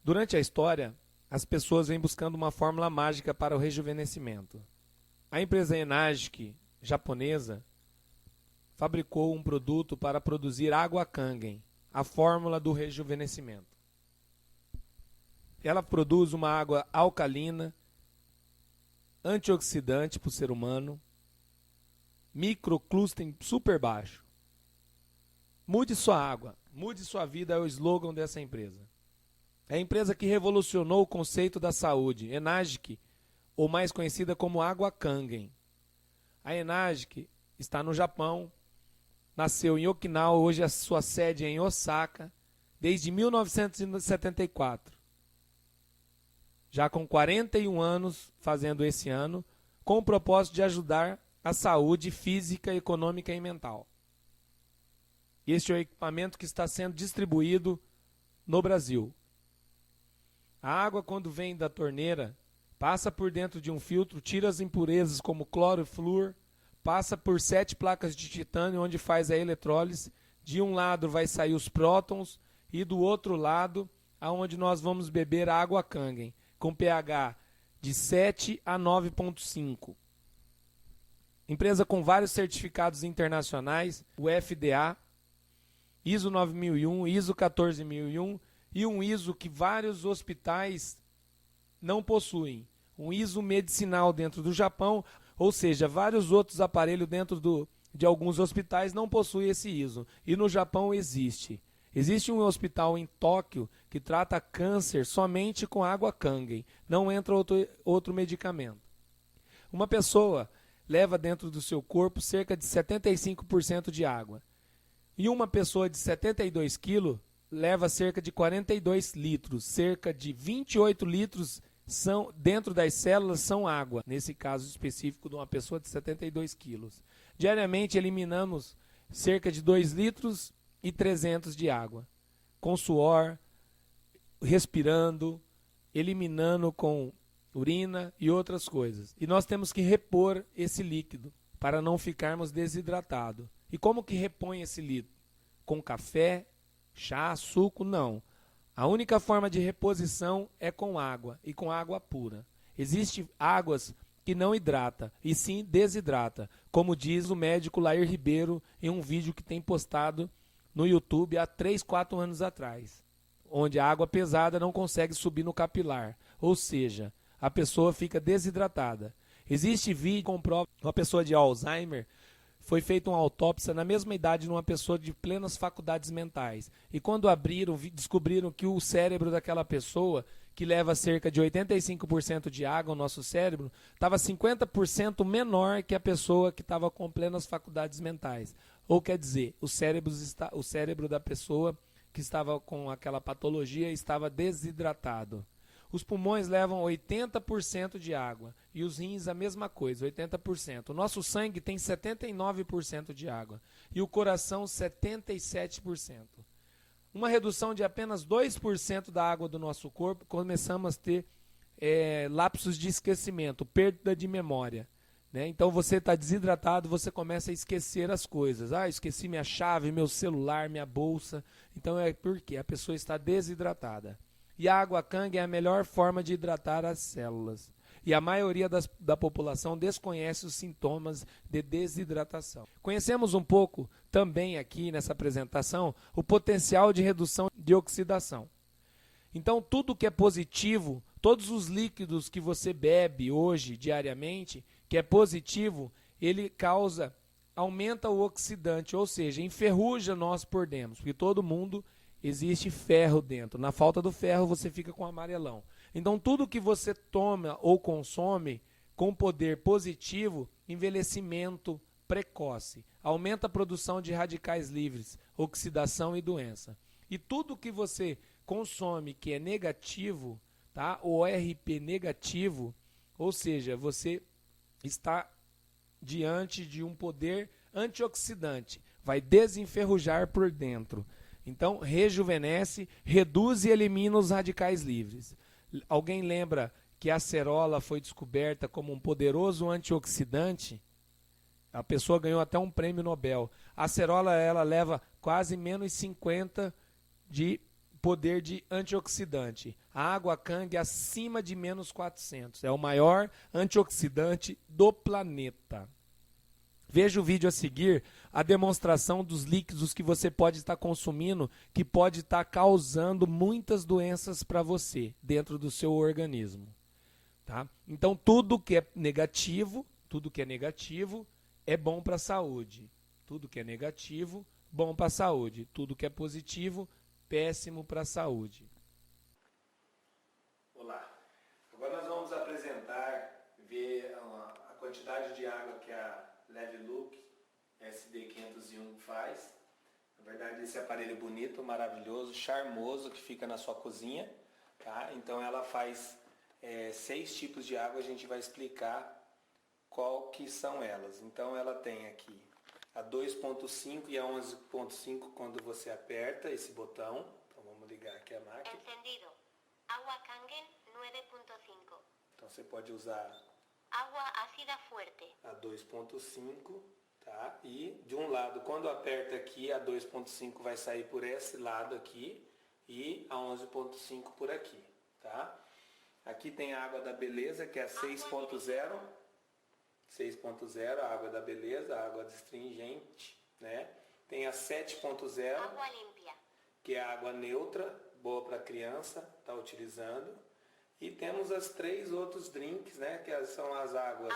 Durante a história, as pessoas vêm buscando uma fórmula mágica para o rejuvenescimento. A empresa Enagic, japonesa, fabricou um produto para produzir água Kangen, a fórmula do rejuvenescimento. Ela produz uma água alcalina, antioxidante para o ser humano, microcluster super baixo. Mude sua água, mude sua vida é o slogan dessa empresa. É a empresa que revolucionou o conceito da saúde, Enagic, ou mais conhecida como água Kangen. A Enagic está no Japão, nasceu em Okinawa, hoje a sua sede é em Osaka, desde 1974. Já com 41 anos, fazendo esse ano, com o propósito de ajudar a saúde física, econômica e mental. Este é o equipamento que está sendo distribuído no Brasil. A água, quando vem da torneira, passa por dentro de um filtro, tira as impurezas como cloro e flúor, passa por 7 placas de titânio, onde faz a eletrólise. De um lado vai sair os prótons e do outro lado, aonde nós vamos beber a água Kangen, com pH de 7 a 9,5. Empresa com vários certificados internacionais, o FDA, ISO 9001, ISO 14001 e um ISO que vários hospitais não possuem. Um ISO medicinal dentro do Japão, ou seja, vários outros aparelhos dentro de alguns hospitais não possuem esse ISO. E no Japão existe. Existe um hospital em Tóquio que trata câncer somente com água Kangen. Não entra outro medicamento. Uma pessoa leva dentro do seu corpo cerca de 75% de água. E uma pessoa de 72 quilos leva cerca de 42 litros. Cerca de 28 litros são, dentro das células são água. Nesse caso específico de uma pessoa de 72 quilos. Diariamente eliminamos cerca de 2 litros e 300 de água. Com suor, respirando, eliminando com urina e outras coisas. E nós temos que repor esse líquido para não ficarmos desidratados. E como que repõe esse líquido? Com café, chá, suco? Não. A única forma de reposição é com água e com água pura. Existem águas que não hidrata e sim desidrata, como diz o médico Lair Ribeiro em um vídeo que tem postado no YouTube há 3, 4 anos atrás, onde a água pesada não consegue subir no capilar, ou seja, a pessoa fica desidratada. Existe vídeo que comprova uma pessoa de Alzheimer, foi feita uma autópsia na mesma idade numa pessoa de plenas faculdades mentais. E quando abriram, descobriram que o cérebro daquela pessoa, que leva cerca de 85% de água, o nosso cérebro, estava 50% menor que a pessoa que estava com plenas faculdades mentais. Ou quer dizer, o cérebro da pessoa que estava com aquela patologia estava desidratado. Os pulmões levam 80% de água e os rins a mesma coisa, 80%. O nosso sangue tem 79% de água e o coração 77%. Uma redução de apenas 2% da água do nosso corpo, começamos a ter lapsos de esquecimento, perda de memória. Né? Então você está desidratado, você começa a esquecer as coisas. Esqueci minha chave, meu celular, minha bolsa. Então é porque a pessoa está desidratada. E a água Kangen é a melhor forma de hidratar as células. E a maioria da população desconhece os sintomas de desidratação. Conhecemos um pouco também aqui nessa apresentação o potencial de redução de oxidação. Então tudo que é positivo, todos os líquidos que você bebe hoje diariamente, que é positivo, ele aumenta o oxidante, ou seja, enferruja nós por dentro, porque todo mundo existe ferro dentro. Na falta do ferro, você fica com amarelão. Então, tudo que você toma ou consome com poder positivo, envelhecimento precoce, aumenta a produção de radicais livres, oxidação e doença. E tudo que você consome que é negativo, tá? O ORP negativo, ou seja, você está diante de um poder antioxidante, vai desenferrujar por dentro. Então, rejuvenesce, reduz e elimina os radicais livres. Alguém lembra que a acerola foi descoberta como um poderoso antioxidante? A pessoa ganhou até um prêmio Nobel. A acerola ela leva quase menos 50 de poder de antioxidante. A água Kangen acima de menos 400. É o maior antioxidante do planeta. Veja o vídeo a seguir, a demonstração dos líquidos que você pode estar consumindo, que pode estar causando muitas doenças para você, dentro do seu organismo. Tá? Então, tudo que é negativo é bom para a saúde. Tudo que é negativo, bom para a saúde. Tudo que é positivo, péssimo para a saúde. Olá, agora nós vamos ver a quantidade de água que a Levilook SD501 faz. Na verdade, esse aparelho bonito, maravilhoso, charmoso, que fica na sua cozinha. Tá? Então ela faz 6 tipos de água, a gente vai explicar qual que são elas. Então ela tem aqui a 2.5 e a 11.5 quando você aperta esse botão. Então vamos ligar aqui a máquina. Encendido. Agua Kangen 9.5. Então você pode usar Agua ácida fuerte. a 2.5, tá? E de um lado, quando aperta aqui, a 2.5 vai sair por esse lado aqui e a 11.5 por aqui, tá? Aqui tem a água da beleza, que é a 6.0. 6.0, a água da beleza, a água astringente, né? Tem a 7.0, Agua limpia. que é a água neutra, boa para criança, tá utilizando. E temos as 3 outros drinks, né? Que são as águas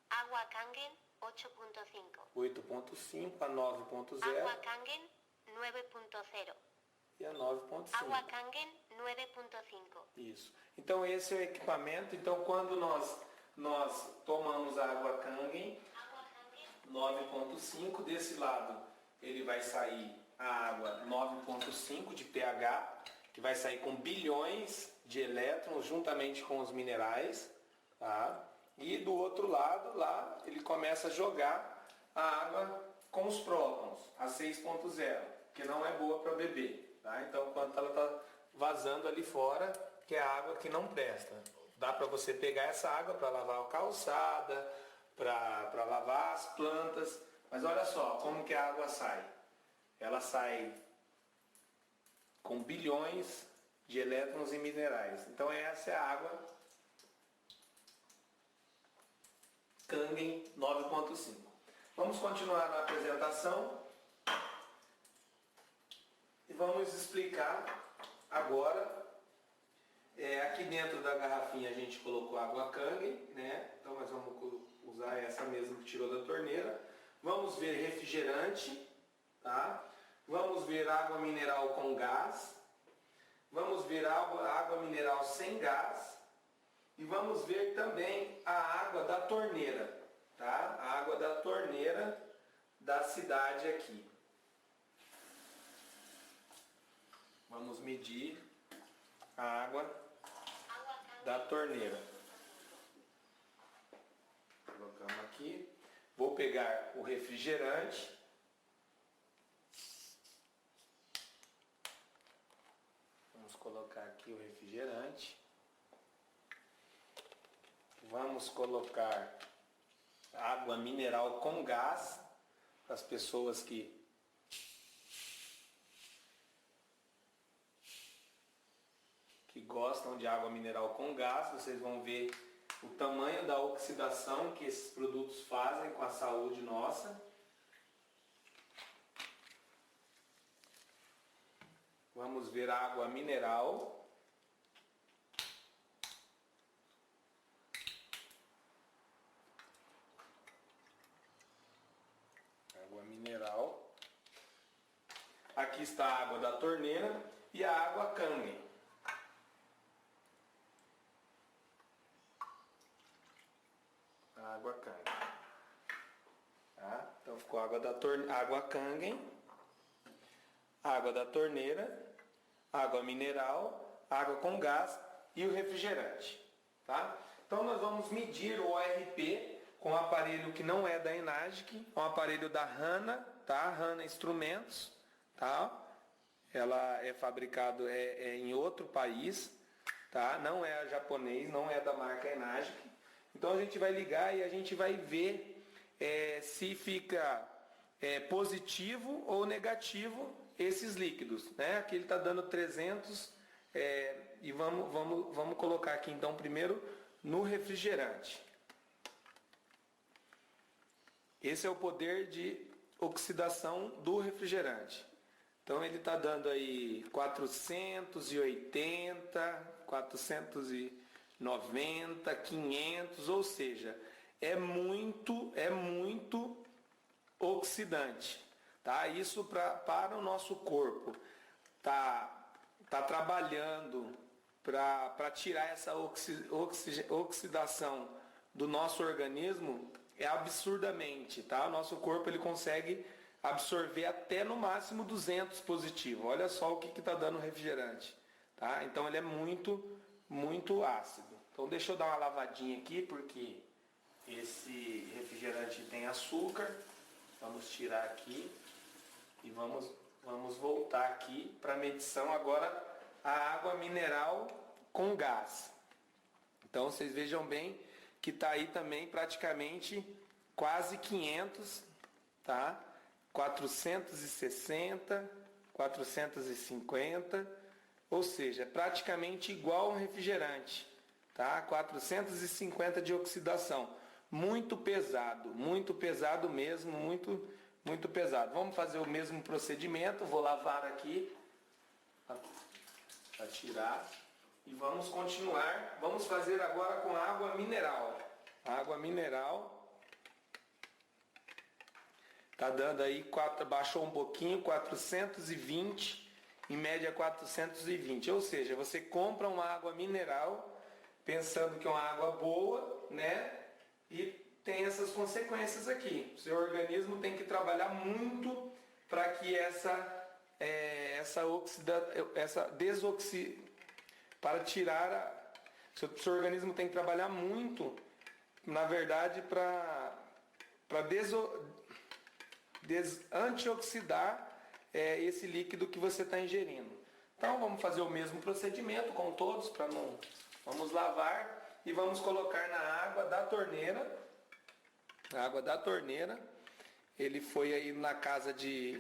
Agua Kangen 8.5. 8.5, a 9.0 Agua Kangen 9.0. e a 9.5. Agua Kangen 9.5. Isso. Então esse é o equipamento. Então quando nós tomamos a água Kangen 9.5, desse lado ele vai sair a água 9.5 de pH, que vai sair com bilhões de elétrons juntamente com os minerais, tá? E do outro lado lá ele começa a jogar a água com os prótons, a 6.0, que não é boa para beber, tá? Então quando ela está vazando ali fora, que é a água que não presta. Dá para você pegar essa água para lavar a calçada, para lavar as plantas, mas olha só como que a água sai. Ela sai com bilhões de elétrons e minerais. Então essa é a água Kangen 9.5. Vamos continuar na apresentação e vamos explicar agora. Aqui dentro da garrafinha a gente colocou água Kangen, né? Então nós vamos usar essa mesma que tirou da torneira. Vamos ver refrigerante, tá? Vamos ver água mineral com gás. Vamos ver água mineral sem gás. E vamos ver também a água da torneira, tá? A água da torneira da cidade aqui. Vamos medir a água da torneira. Colocamos aqui. Vou pegar o refrigerante. Vamos colocar aqui o refrigerante. Vamos colocar água mineral com gás para as pessoas que gostam de água mineral com gás. Vocês vão ver o tamanho da oxidação que esses produtos fazem com a saúde nossa. Vamos ver a água mineral. Água mineral. Aqui está a água da torneira e a água Kangen. Água Kangen. Tá? Então ficou água Kangen, água da torneira, água mineral, água com gás e o refrigerante. Tá? Então nós vamos medir o ORP com um aparelho que não é da Enagic, um aparelho da Hanna, tá? Hanna Instrumentos, tá? Ela é fabricado em outro país, tá? Não é japonês, não é da marca Enagic. Então a gente vai ligar e a gente vai ver se fica positivo ou negativo esses líquidos, né? Aqui ele está dando 300, e vamos colocar aqui então primeiro no refrigerante. Esse é o poder de oxidação do refrigerante. Então ele está dando aí 480, 490, 500, ou seja, é muito oxidante, tá? Isso para o nosso corpo tá trabalhando para tirar essa oxidação do nosso organismo é absurdamente, tá? O nosso corpo ele consegue absorver até no máximo 200 positivo. Olha só o que está dando o refrigerante, tá? Então ele é muito ácido. Então deixa eu dar uma lavadinha aqui porque esse refrigerante tem açúcar. Vamos tirar aqui e vamos voltar aqui para a medição agora a água mineral com gás. Então vocês vejam bem que está aí também praticamente quase 500, tá? 460, 450, ou seja, praticamente igual ao refrigerante, tá? 450 de oxidação. Muito pesado mesmo, muito pesado. Vamos fazer o mesmo procedimento, vou lavar aqui para tirar e vamos continuar. Vamos fazer agora com água mineral. Água mineral tá dando aí, baixou um pouquinho, 420, em média 420. Ou seja, você compra uma água mineral pensando que é uma água boa, né? E tem essas consequências aqui. O seu organismo tem que trabalhar muito para que para tirar o seu organismo tem que trabalhar muito, na verdade, para antioxidar esse líquido que você está ingerindo. Então vamos fazer o mesmo procedimento com todos para não. Vamos lavar e vamos colocar na água da torneira. A água da torneira, ele foi aí na casa de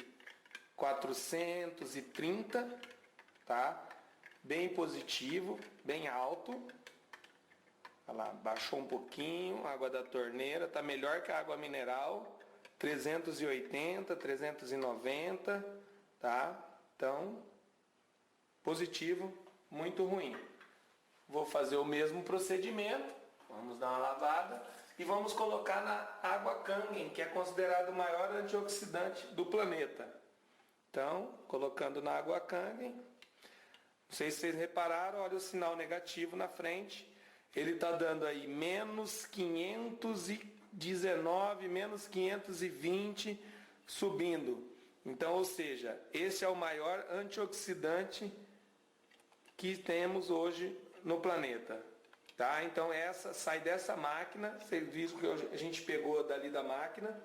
430, tá? Bem positivo, bem alto. Olha lá, baixou um pouquinho, a água da torneira, tá melhor que a água mineral. 380, 390, tá? Então, positivo, muito ruim. Vou fazer o mesmo procedimento, vamos dar uma lavada e vamos colocar na água Kangen, que é considerado o maior antioxidante do planeta. Então, colocando na água Kangen, não sei se vocês repararam, olha o sinal negativo na frente, ele está dando aí menos 519, menos 520, subindo. Então, ou seja, esse é o maior antioxidante que temos hoje no planeta. Tá? Então, sai dessa máquina, vocês viram que a gente pegou dali da máquina.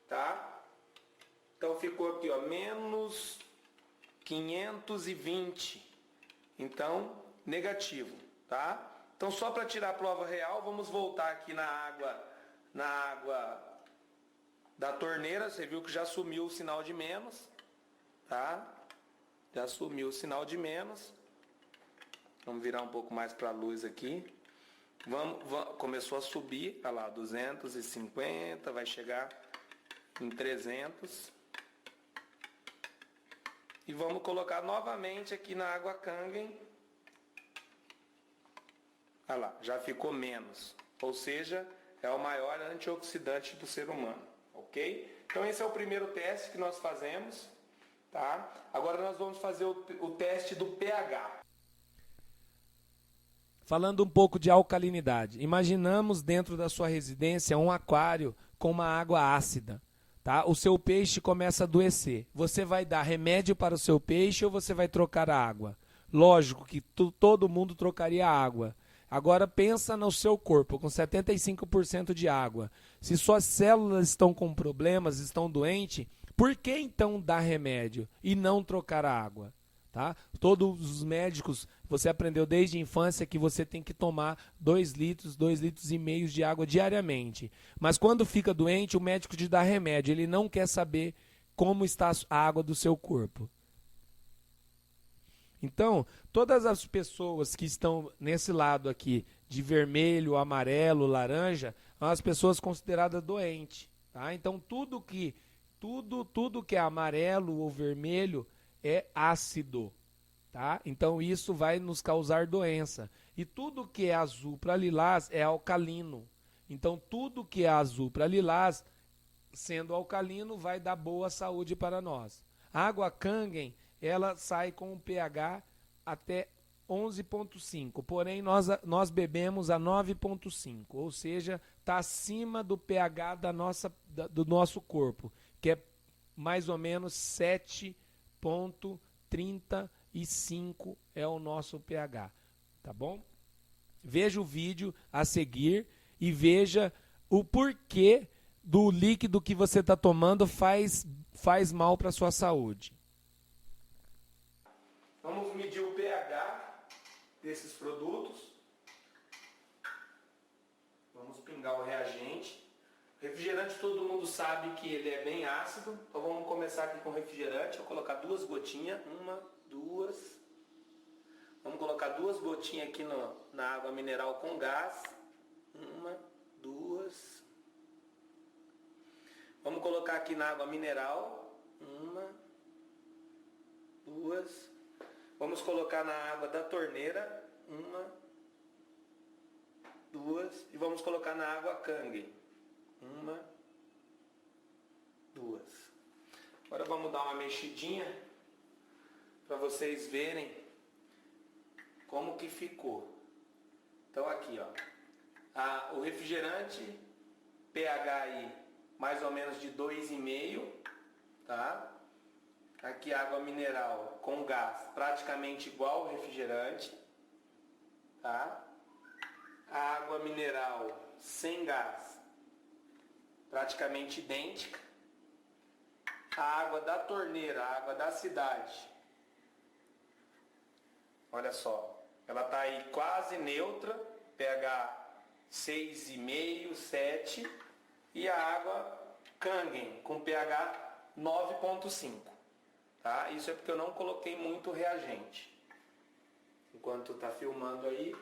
Tá? Então, ficou aqui, ó, menos 520. Então, negativo. Tá? Então, só para tirar a prova real, vamos voltar aqui na água da torneira. Você viu que já sumiu o sinal de menos, tá? Já sumiu o sinal de menos. Vamos virar um pouco mais para a luz aqui. Começou a subir, olha lá, 250, vai chegar em 300. E vamos colocar novamente aqui na água Kangen. Olha lá, já ficou menos. Ou seja, é o maior antioxidante do ser humano, ok? Então esse é o primeiro teste que nós fazemos, tá? Agora nós vamos fazer o teste do pH. Falando um pouco de alcalinidade, imaginamos dentro da sua residência um aquário com uma água ácida, tá? O seu peixe começa a adoecer. Você vai dar remédio para o seu peixe ou você vai trocar a água? Lógico que todo mundo trocaria a água. Agora pensa no seu corpo, com 75% de água. Se suas células estão com problemas, estão doentes, por que então dar remédio e não trocar a água? Tá? Todos os médicos, você aprendeu desde a infância que você tem que tomar 2 litros, 2,5 litros de água diariamente. Mas quando fica doente, o médico te dá remédio, ele não quer saber como está a água do seu corpo. Então, todas as pessoas que estão nesse lado aqui, de vermelho, amarelo, laranja, são as pessoas consideradas doentes. Tá? Então, tudo que é amarelo ou vermelho é ácido. Tá? Então, isso vai nos causar doença. E tudo que é azul para lilás é alcalino. Então, tudo que é azul para lilás, sendo alcalino, vai dar boa saúde para nós. A água Kangen, ela sai com um pH até 11,5, porém nós bebemos a 9,5, ou seja, está acima do pH do nosso corpo, que é mais ou menos 7,35 é o nosso pH, tá bom? Veja o vídeo a seguir e veja o porquê do líquido que você está tomando faz mal para a sua saúde. Vamos medir o pH desses produtos. Vamos pingar o reagente. Refrigerante todo mundo sabe que ele é bem ácido. Então vamos começar aqui com refrigerante. Eu vou colocar 2 gotinhas. 1, 2. Vamos colocar 2 gotinhas aqui na água mineral com gás. 1, 2. Vamos colocar aqui na água mineral. 1, 2. Vamos colocar na água da torneira, 1, 2, e vamos colocar na água Kangen, 1, 2. Agora vamos dar uma mexidinha para vocês verem como que ficou. Então aqui, ó, o refrigerante pH aí mais ou menos de 2,5, tá? Aqui água mineral com gás praticamente igual ao refrigerante, tá? A água mineral sem gás praticamente idêntica. A água da torneira, a água da cidade, olha só, ela tá aí quase neutra, pH 6,5, 7, e a água Kangen com pH 9,5. Tá? Isso é porque eu não coloquei muito reagente. Enquanto está filmando aí.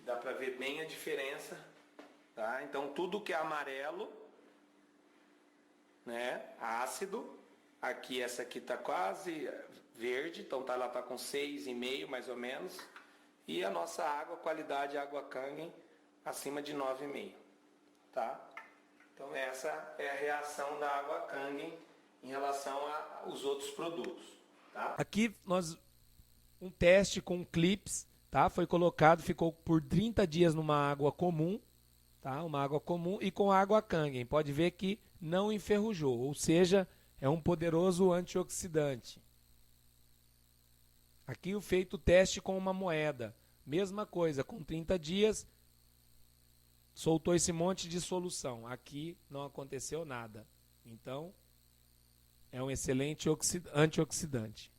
Dá para ver bem a diferença. Tá? Então tudo que é amarelo, né, ácido. Aqui essa aqui está quase verde, então ela está com 6,5 mais ou menos. E a nossa água, qualidade água Kangen, acima de 9,5, tá? Então essa é a reação da água Kangen em relação aos outros produtos, tá? Aqui um teste com clips, tá? Foi colocado, ficou por 30 dias numa água comum, tá? Uma água comum e com água Kangen. Pode ver que não enferrujou, ou seja, é um poderoso antioxidante. Aqui feito o teste com uma moeda. Mesma coisa, com 30 dias, soltou esse monte de solução. Aqui não aconteceu nada. Então, é um excelente antioxidante.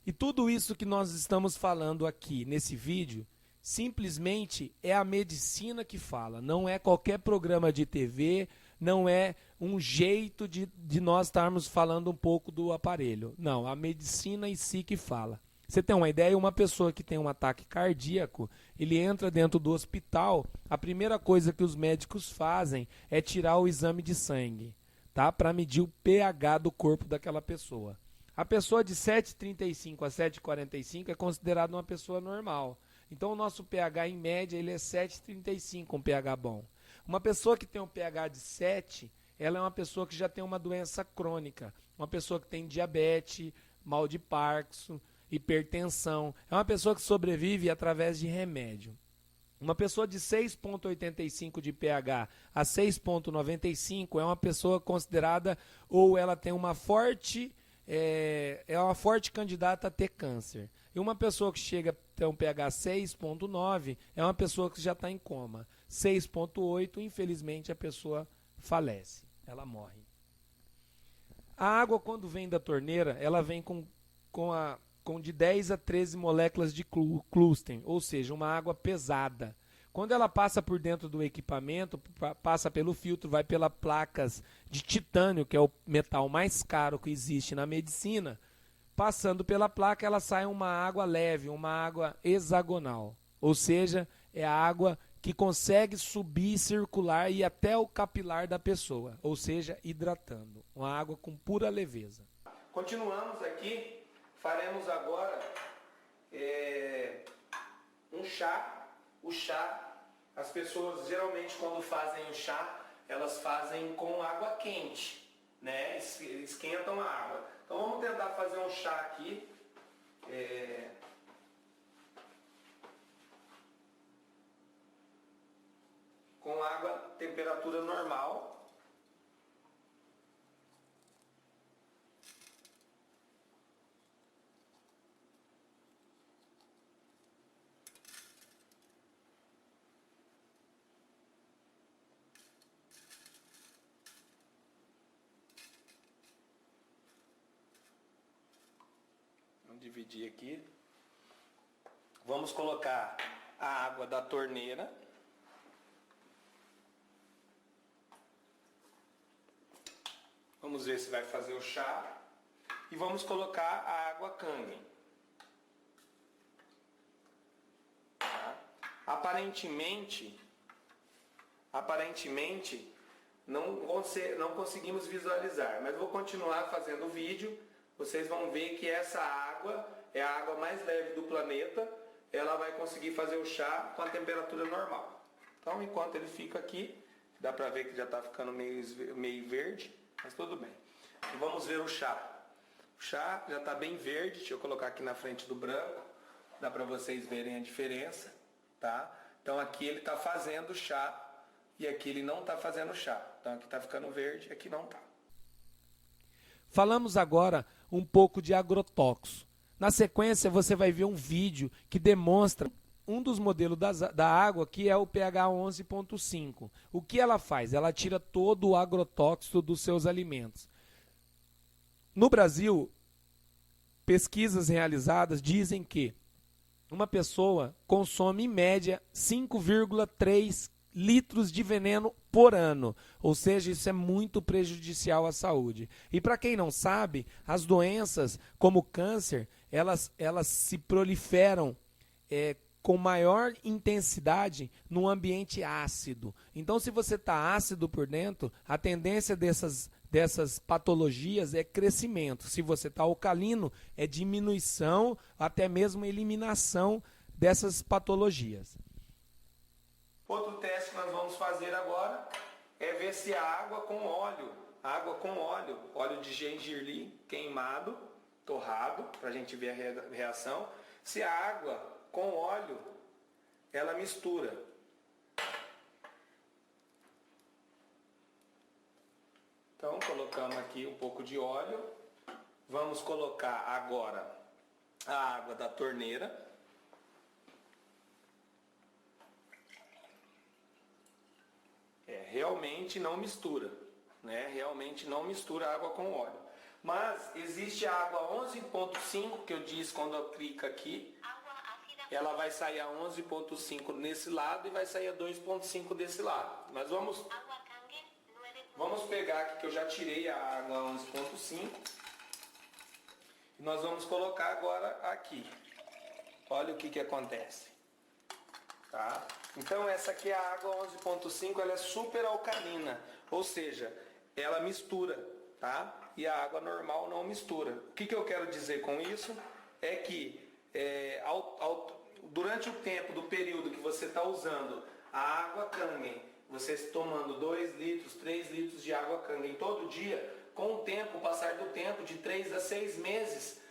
E tudo isso que nós estamos falando aqui nesse vídeo, simplesmente é a medicina que fala. Não é qualquer programa de TV, não é um jeito de nós estarmos falando um pouco do aparelho. Não, a medicina em si que fala. Você tem uma ideia? Uma pessoa que tem um ataque cardíaco, ele entra dentro do hospital, a primeira coisa que os médicos fazem é tirar o exame de sangue, tá? Para medir o pH do corpo daquela pessoa. A pessoa de 7,35 a 7,45 é considerada uma pessoa normal. Então o nosso pH em média ele é 7,35, um pH bom. Uma pessoa que tem um pH de 7, ela é uma pessoa que já tem uma doença crônica, uma pessoa que tem diabetes, mal de Parkinson, hipertensão. É uma pessoa que sobrevive através de remédio. Uma pessoa de 6,85 de pH a 6,95 é uma pessoa considerada, ou ela tem uma forte candidata a ter câncer. E uma pessoa que chega a ter um pH 6,9 é uma pessoa que já está em coma. 6,8, infelizmente, a pessoa falece, ela morre. A água, quando vem da torneira, ela vem com de 10 a 13 moléculas de clústen, ou seja, uma água pesada. Quando ela passa por dentro do equipamento, passa pelo filtro, vai pelas placas de titânio, que é o metal mais caro que existe na medicina, passando pela placa ela sai uma água leve, uma água hexagonal. Ou seja, é a água que consegue subir, circular e ir até o capilar da pessoa, ou seja, hidratando. Uma água com pura leveza. Continuamos aqui, faremos agora um chá. O chá, as pessoas geralmente quando fazem o chá, elas fazem com água quente, né? Esquentam a água. Então vamos tentar fazer um chá aqui. Com água temperatura normal. Vamos dividir aqui. Vamos colocar a água da torneira. Vamos ver se vai fazer o chá. E vamos colocar a água Kangen. Tá? Aparentemente não conseguimos visualizar, mas vou continuar fazendo o vídeo. Vocês vão ver que essa água é a água mais leve do planeta. Ela vai conseguir fazer o chá com a temperatura normal. Então, enquanto ele fica aqui, dá pra ver que já está ficando meio verde, mas tudo bem. E vamos ver o chá. O chá já está bem verde. Deixa eu colocar aqui na frente do branco. Dá para vocês verem a diferença, tá? Então aqui ele está fazendo chá e aqui ele não está fazendo chá. Então aqui está ficando verde, aqui não está. Falamos agora um pouco de agrotóxico. Na sequência você vai ver um vídeo que demonstra um dos modelos da água, que é o pH 11.5. O que ela faz? Ela tira todo o agrotóxico dos seus alimentos. No Brasil, pesquisas realizadas dizem que uma pessoa consome em média 5,3 litros de veneno por ano. Ou seja, isso é muito prejudicial à saúde. E para quem não sabe, as doenças como o câncer, elas se proliferam com maior intensidade num ambiente ácido. Então, se você está ácido por dentro, a tendência dessas patologias é crescimento. Se você está alcalino, é diminuição, até mesmo eliminação dessas patologias. Outro teste que nós vamos fazer agora é ver se a água com óleo, óleo de gengibre queimado, torrado, para a gente ver a reação, se a água com óleo, ela mistura. Então, colocamos aqui um pouco de óleo. Vamos colocar agora a água da torneira. Realmente não mistura, né? Realmente não mistura água com óleo. Mas existe a água 11.5, que eu disse quando eu clico aqui. Ela vai sair a 11.5 nesse lado e vai sair a 2.5 desse lado. Mas vamos pegar aqui que eu já tirei a água 11.5. E nós vamos colocar agora aqui. Olha o que acontece. Tá? Então essa aqui é a água 11.5, ela é super alcalina. Ou seja, ela mistura, tá? E a água normal não mistura. O que eu quero dizer com isso? É que durante o tempo do período que você está usando a água Kangen, você tomando 2 litros, 3 litros de água Kangen todo dia, com o passar do tempo, de 3 a 6 meses,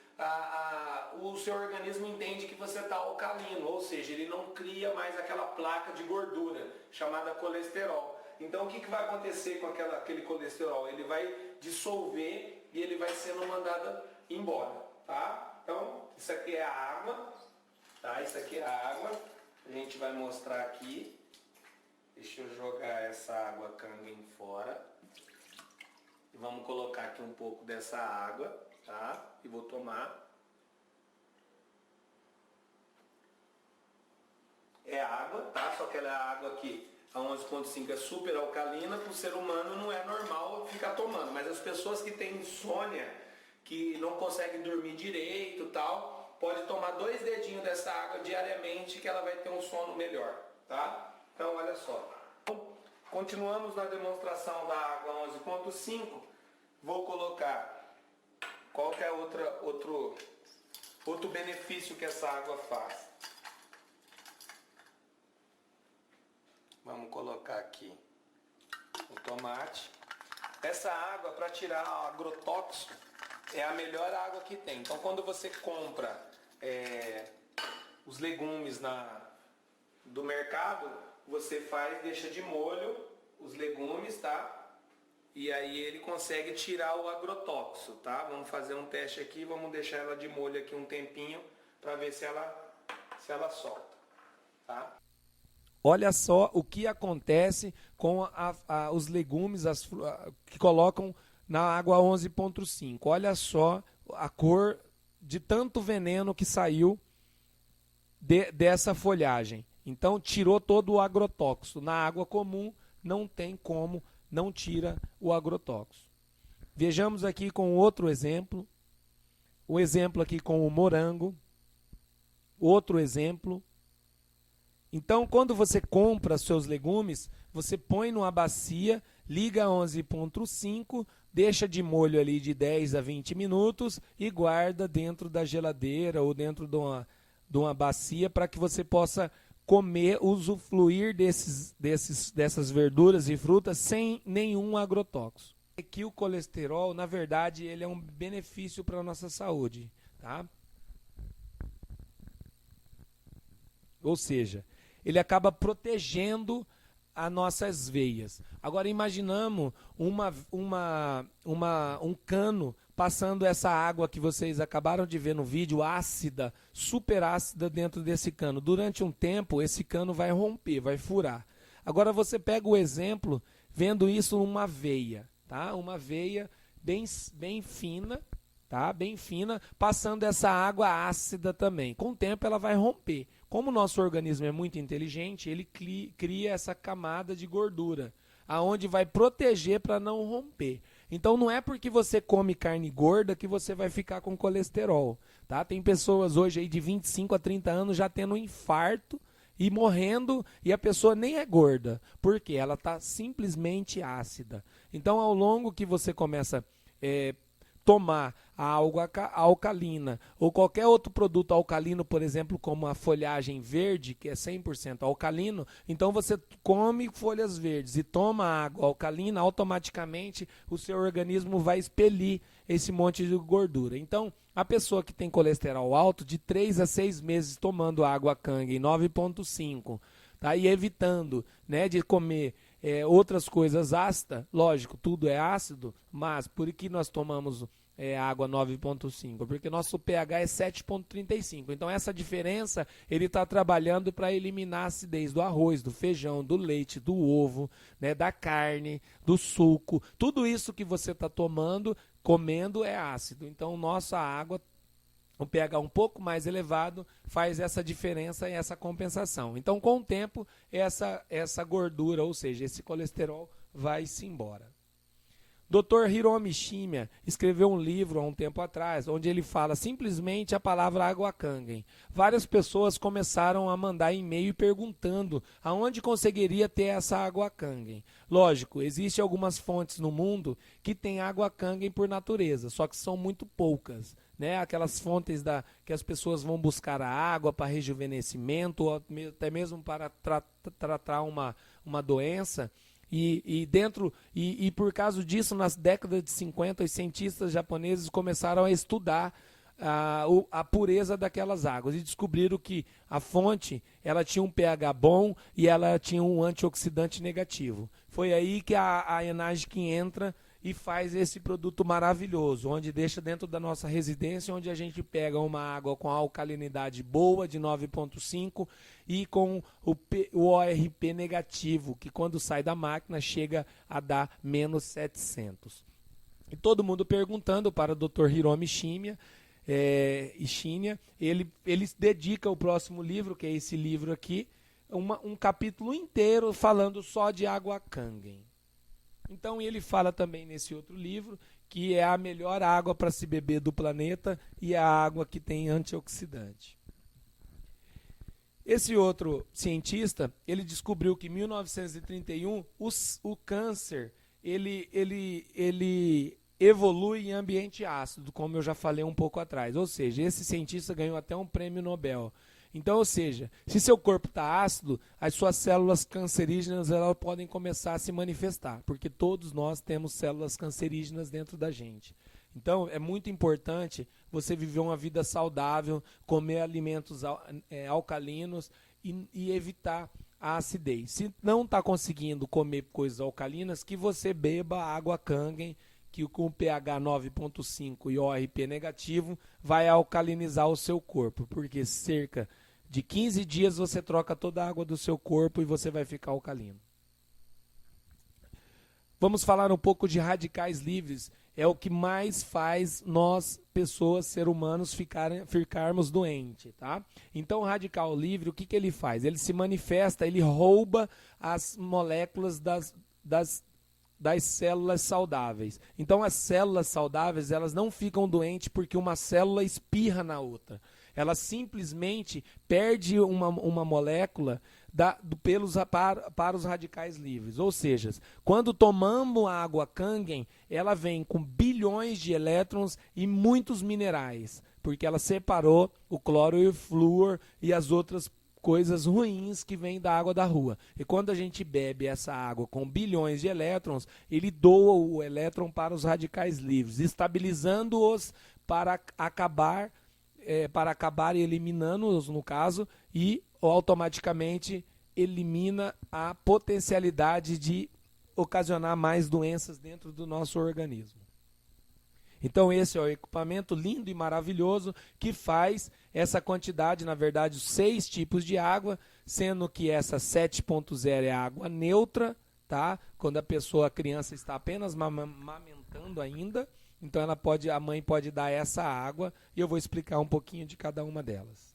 o seu organismo entende que você está alcalino, ou seja, ele não cria mais aquela placa de gordura chamada colesterol. Então o que vai acontecer com aquele colesterol? Ele vai dissolver e ele vai sendo mandado embora, tá? Então isso aqui é a água, tá? Isso aqui é a água, a gente vai mostrar aqui. Deixa eu jogar essa água Kangen fora. E vamos colocar aqui um pouco dessa água, tá? E vou tomar. é água, tá? Só que ela é água que a 11.5 é super alcalina, para o ser humano não é normal ficar tomando. Mas as pessoas que têm insônia, que não conseguem dormir direito e tal, pode tomar 2 dedinhos dessa água diariamente que ela vai ter um sono melhor, tá? Então olha só. Continuamos na demonstração da água 11.5. Vou colocar qualquer outro benefício que essa água faz. Vamos colocar aqui o tomate. Essa água, para tirar o agrotóxico, é a melhor água que tem. Então, quando você compra os legumes do mercado, você deixa de molho os legumes, tá? E aí ele consegue tirar o agrotóxico, tá? Vamos fazer um teste aqui, vamos deixar ela de molho aqui um tempinho para ver se ela solta, tá? Olha só o que acontece com os legumes que colocam na água 11.5. Olha só a cor de tanto veneno que saiu dessa folhagem. Então tirou todo o agrotóxico. Na água comum não tem como, não tira o agrotóxico. Vejamos aqui com outro exemplo. O exemplo aqui com o morango. Outro exemplo. Então, quando você compra seus legumes, você põe numa bacia, liga a 11.5, deixa de molho ali de 10 a 20 minutos e guarda dentro da geladeira ou dentro de uma bacia para que você possa comer, usufruir dessas verduras e frutas sem nenhum agrotóxico. Aqui o colesterol, na verdade, ele é um benefício para a nossa saúde, tá? Ou seja, ele acaba protegendo as nossas veias. Agora imaginamos um cano passando essa água que vocês acabaram de ver no vídeo, ácida, super ácida dentro desse cano. Durante um tempo, esse cano vai romper, vai furar. Agora você pega o exemplo, vendo isso numa veia, tá? Uma veia bem fina, tá? Bem fina, passando essa água ácida também. Com o tempo ela vai romper. Como o nosso organismo é muito inteligente, ele cria essa camada de gordura, aonde vai proteger para não romper. Então não é porque você come carne gorda que você vai ficar com colesterol, tá? Tem pessoas hoje aí de 25 a 30 anos já tendo um infarto e morrendo, e a pessoa nem é gorda, porque ela está simplesmente ácida. Então ao longo que você começa tomar a água alcalina ou qualquer outro produto alcalino, por exemplo, como a folhagem verde, que é 100% alcalino, então você come folhas verdes e toma água alcalina, automaticamente o seu organismo vai expelir esse monte de gordura. Então, a pessoa que tem colesterol alto, de 3 a 6 meses tomando água Kangen 9.5, tá? E evitando, né, de comer outras coisas ácidas, lógico, tudo é ácido, mas por que nós tomamos água 9.5? Porque nosso pH é 7.35. Então essa diferença ele está trabalhando para eliminar a acidez do arroz, do feijão, do leite, do ovo, né, da carne, do suco. Tudo isso que você está comendo é ácido. Então nossa água, o pH um pouco mais elevado, faz essa diferença e essa compensação. Então, com o tempo, essa gordura, ou seja, esse colesterol, vai-se embora. Dr. Hiromi Shimiya escreveu um livro há um tempo atrás, onde ele fala simplesmente a palavra água Kangen. Várias pessoas começaram a mandar e-mail perguntando aonde conseguiria ter essa água Kangen. Lógico, existem algumas fontes no mundo que têm água Kangen por natureza, só que são muito poucas. Né, aquelas fontes que as pessoas vão buscar a água para rejuvenescimento, ou até mesmo para tratar uma doença. E por causa disso, nas décadas de 50, os cientistas japoneses começaram a estudar a pureza daquelas águas e descobriram que a fonte ela tinha um pH bom e ela tinha um antioxidante negativo. Foi aí que a Enagic entra e faz esse produto maravilhoso, onde deixa dentro da nossa residência, onde a gente pega uma água com alcalinidade boa, de 9.5, e com o ORP negativo, que quando sai da máquina chega a dar menos 700. E todo mundo perguntando para o Dr. Hiromi Shimiya, ele dedica o próximo livro, que é esse livro aqui, um capítulo inteiro falando só de água Kangen. Então ele fala também nesse outro livro que é a melhor água para se beber do planeta e a água que tem antioxidante. Esse outro cientista, ele descobriu que em 1931 o câncer ele evolui em ambiente ácido, como eu já falei um pouco atrás. Ou seja, esse cientista ganhou até um prêmio Nobel. Então, ou seja, se seu corpo está ácido, as suas células cancerígenas elas podem começar a se manifestar, porque todos nós temos células cancerígenas dentro da gente. Então, é muito importante você viver uma vida saudável, comer alimentos alcalinos e evitar a acidez. Se não está conseguindo comer coisas alcalinas, que você beba água Kangen, que com pH 9.5 e ORP negativo vai alcalinizar o seu corpo, porque cerca de 15 dias você troca toda a água do seu corpo e você vai ficar alcalino. Vamos falar um pouco de radicais livres. É o que mais faz nós, pessoas, seres humanos, ficarmos doentes, tá? Então, o radical livre, o que ele faz? Ele se manifesta, ele rouba as moléculas das células saudáveis. Então, as células saudáveis, elas não ficam doentes porque uma célula espirra na outra. Ela simplesmente perde uma molécula para os radicais livres. Ou seja, quando tomamos a água Kangen, ela vem com bilhões de elétrons e muitos minerais, porque ela separou o cloro e o flúor e as outras coisas ruins que vêm da água da rua. E quando a gente bebe essa água com bilhões de elétrons, ele doa o elétron para os radicais livres, estabilizando-os para acabar eliminando-os, no caso, e automaticamente elimina a potencialidade de ocasionar mais doenças dentro do nosso organismo. Então esse é o equipamento lindo e maravilhoso que faz essa quantidade, na verdade, 6 tipos de água, sendo que essa 7.0 é água neutra, tá? Quando a criança está apenas amamentando ainda, então a mãe pode dar essa água e eu vou explicar um pouquinho de cada uma delas.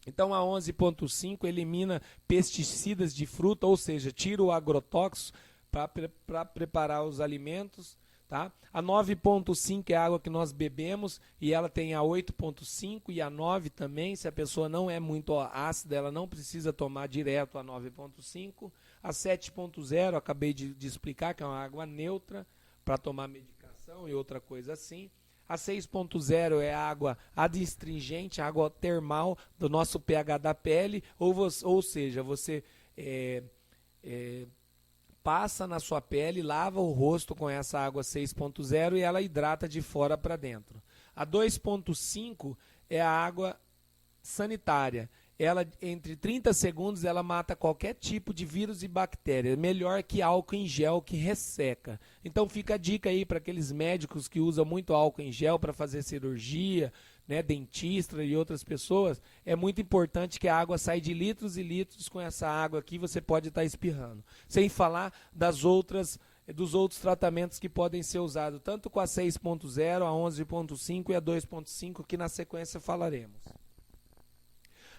Então a 11.5 elimina pesticidas de fruta, ou seja, tira o agrotóxico para preparar os alimentos. Tá? A 9.5 é a água que nós bebemos e ela tem a 8.5 e a 9 também. Se a pessoa não é muito ácida, ela não precisa tomar direto a 9.5. A 7.0, acabei de explicar, que é uma água neutra para tomar medicação e outra coisa assim. A 6.0 é a água adstringente, a água termal do nosso pH da pele, ou seja, você passa na sua pele, lava o rosto com essa água 6.0 e ela hidrata de fora para dentro. A 2.5 é a água sanitária. Ela, entre 30 segundos, ela mata qualquer tipo de vírus e bactéria. Melhor que álcool em gel que resseca. Então fica a dica aí para aqueles médicos que usam muito álcool em gel para fazer cirurgia, né, dentista e outras pessoas. É muito importante que a água saia de litros e litros com essa água aqui, você pode estar espirrando. Sem falar dos outros tratamentos que podem ser usados, tanto com a 6.0, a 11.5 e a 2.5, que na sequência falaremos.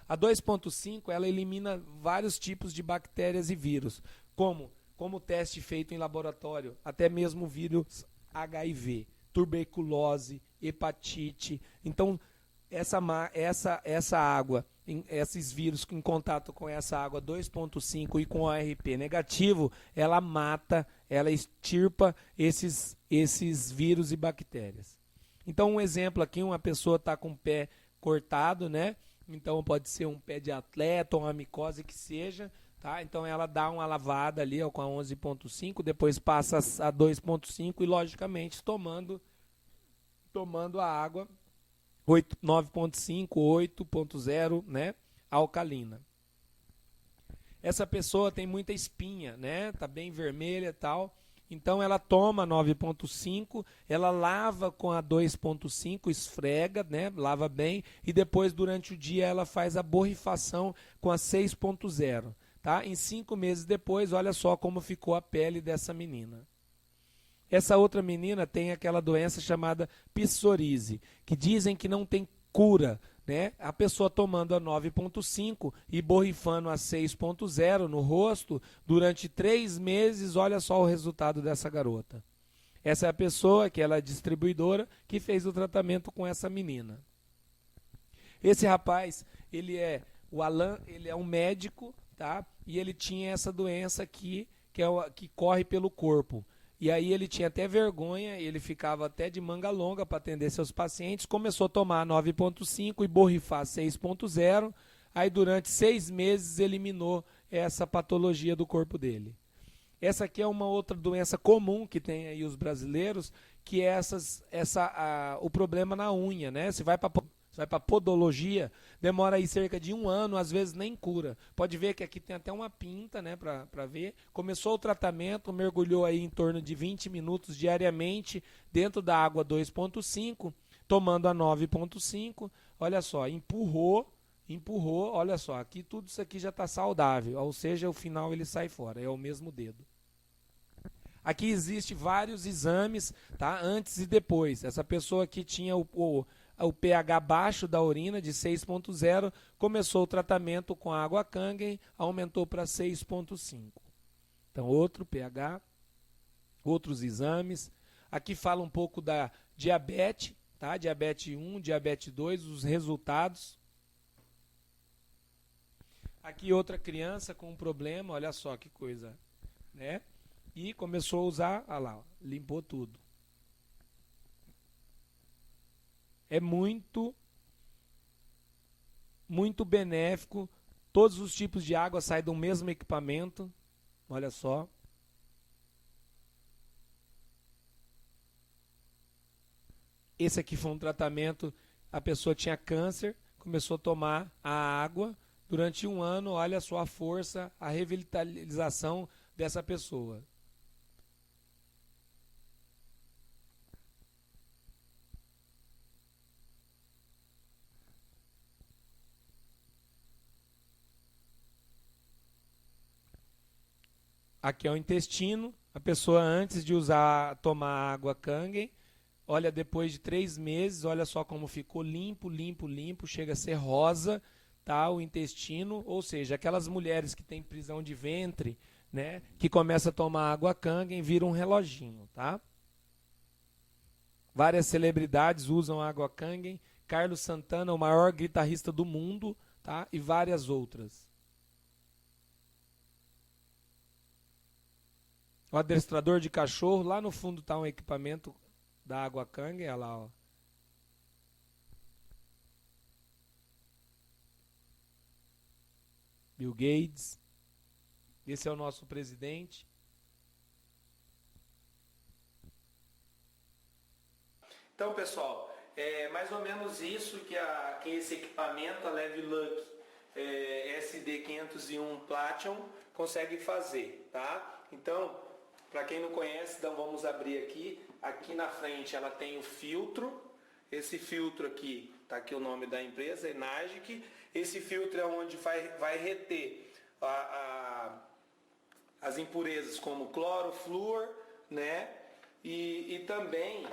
A 2.5 ela elimina vários tipos de bactérias e vírus, como teste feito em laboratório, até mesmo vírus HIV, tuberculose, hepatite. Então, essa água, esses vírus em contato com essa água 2.5 e com o ARP negativo, ela mata, ela extirpa esses vírus e bactérias. Então, um exemplo aqui, uma pessoa está com o pé cortado, né? Então pode ser um pé de atleta ou uma micose que seja, tá? Então ela dá uma lavada ali com a 11.5, depois passa a 2.5 e logicamente tomando a água 9.5, 8.0, né, alcalina. Essa pessoa tem muita espinha, né? Tá bem vermelha e tal. Então ela toma 9.5, ela lava com a 2.5, esfrega, né, lava bem, e depois durante o dia ela faz a borrifação com a 6.0. Tá? Em 5 meses depois, olha só como ficou a pele dessa menina. Essa outra menina tem aquela doença chamada psoríase, que dizem que não tem cura, né? A pessoa tomando a 9,5 e borrifando a 6,0 no rosto durante 3 meses, olha só o resultado dessa garota. Essa é a pessoa, que ela é distribuidora, que fez o tratamento com essa menina. Esse rapaz, o Alan, ele é um médico, tá? E ele tinha essa doença aqui, que corre pelo corpo. E aí ele tinha até vergonha, ele ficava até de manga longa para atender seus pacientes, começou a tomar 9,5 e borrifar 6,0, aí durante 6 meses eliminou essa patologia do corpo dele. Essa aqui é uma outra doença comum que tem aí os brasileiros, que é o problema na unha, né? Você vai para podologia, demora aí cerca de 1 ano, às vezes nem cura. Pode ver que aqui tem até uma pinta, né, para ver. Começou o tratamento, mergulhou aí em torno de 20 minutos diariamente dentro da água 2,5, tomando a 9,5. Olha só, empurrou, olha só, aqui tudo isso aqui já está saudável, ou seja, o final ele sai fora, é o mesmo dedo. Aqui existe vários exames, tá, antes e depois. Essa pessoa aqui tinha o pH baixo da urina de 6,0, começou o tratamento com a água Kangen, aumentou para 6,5. Então, outro pH, outros exames. Aqui fala um pouco da diabetes, tá? Diabetes 1, diabetes 2, os resultados. Aqui outra criança com um problema, olha só que coisa, né? E começou a usar, olha lá, limpou tudo. É muito benéfico. Todos os tipos de água saem do mesmo equipamento. Olha só. Esse aqui foi um tratamento, a pessoa tinha câncer, começou a tomar a água. Durante 1 ano, olha só a força, a revitalização dessa pessoa. Aqui é o intestino, a pessoa antes de tomar água Kangen, olha, depois de 3 meses, olha só como ficou limpo, chega a ser rosa, tá, o intestino, ou seja, aquelas mulheres que têm prisão de ventre, né, que começa a tomar água Kangen, vira um reloginho, tá? Várias celebridades usam água Kangen, Carlos Santana, o maior guitarrista do mundo, tá, e várias outras. O adestrador de cachorro, lá no fundo está um equipamento da água Kangen, olha lá, ó. Bill Gates. Esse é o nosso presidente. Então, pessoal, é mais ou menos isso que esse equipamento, a Leviluck SD501 Platinum, consegue fazer, tá? Então, para quem não conhece, então vamos abrir aqui. Aqui na frente ela tem o filtro. Esse filtro aqui, tá aqui o nome da empresa, Enagic. Esse filtro é onde vai reter as impurezas como cloro, flúor, né? E também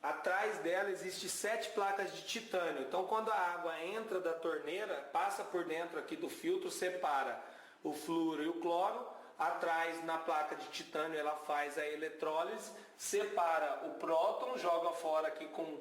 atrás dela existe 7 placas de titânio. Então, quando a água entra da torneira, passa por dentro aqui do filtro, separa o flúor e o cloro. Atrás, na placa de titânio, ela faz a eletrólise, separa o próton, joga fora aqui com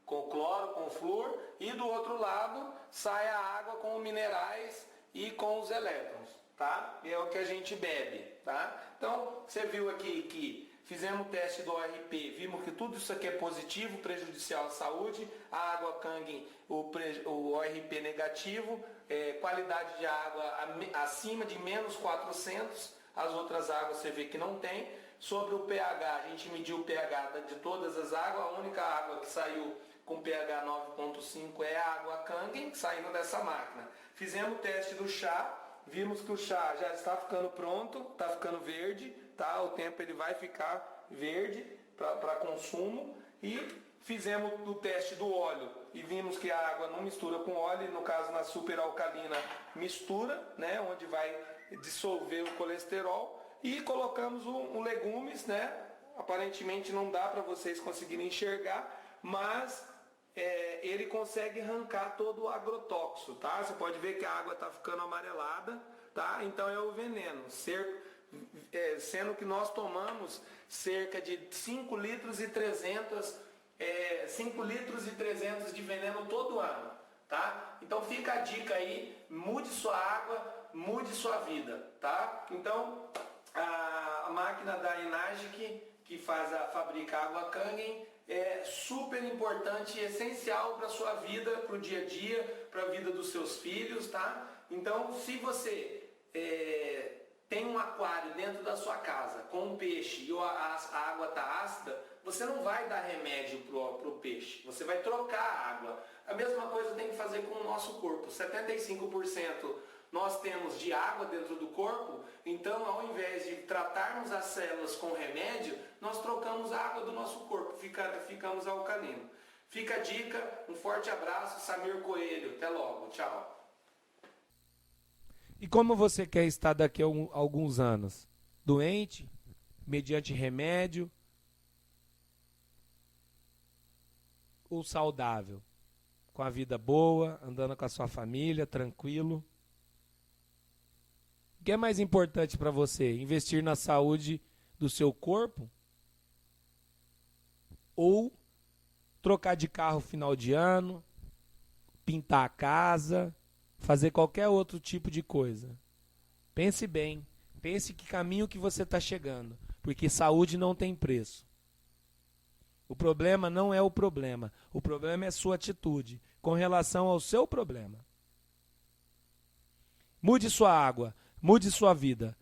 cloro, com flúor, e do outro lado sai a água com os minerais e com os elétrons, tá? E é o que a gente bebe, tá? Então, você viu aqui que fizemos o teste do ORP, vimos que tudo isso aqui é positivo, prejudicial à saúde. A água Kangen, o ORP negativo, qualidade de água acima de menos 400, as outras águas você vê que não tem. Sobre o pH, a gente mediu o pH de todas as águas, a única água que saiu com pH 9,5 é a água Kangen, saindo dessa máquina. Fizemos o teste do chá, vimos que o chá já está ficando pronto, está ficando verde, tá? O tempo ele vai ficar verde para consumo. E fizemos o teste do óleo e vimos que a água não mistura com óleo, no caso na superalcalina mistura, né? Onde vai dissolver o colesterol. E colocamos um legumes, né? Aparentemente não dá para vocês conseguirem enxergar, mas ele consegue arrancar todo o agrotóxico, tá? Você pode ver que a água está ficando amarelada, tá? Então é o veneno, sendo que nós tomamos cerca de 5 litros e 300 de veneno todo ano, tá? Então fica a dica aí, mude sua água, mude sua vida, tá? Então a máquina da Enagic, que fabrica água Kangen, é super importante e essencial para a sua vida, para o dia a dia, para a vida dos seus filhos, tá? Então, se você tem um aquário dentro da sua casa com um peixe e a água está ácida, você não vai dar remédio pro peixe, você vai trocar a água. A mesma coisa tem que fazer com o nosso corpo. 75% nós temos de água dentro do corpo, então ao invés de tratarmos as células com remédio, nós trocamos a água do nosso corpo, ficamos alcalino. Fica a dica, um forte abraço, Samir Coelho, até logo, tchau. E como você quer estar daqui a alguns anos? Doente? Mediante remédio? Ou saudável? Com a vida boa, andando com a sua família, tranquilo? O que é mais importante para você? Investir na saúde do seu corpo? Ou trocar de carro final de ano? Pintar a casa? Fazer qualquer outro tipo de coisa? Pense bem. Pense que caminho que você está chegando. Porque saúde não tem preço. O problema não é o problema. O problema é a sua atitude com relação ao seu problema. Mude sua água. Mude sua vida.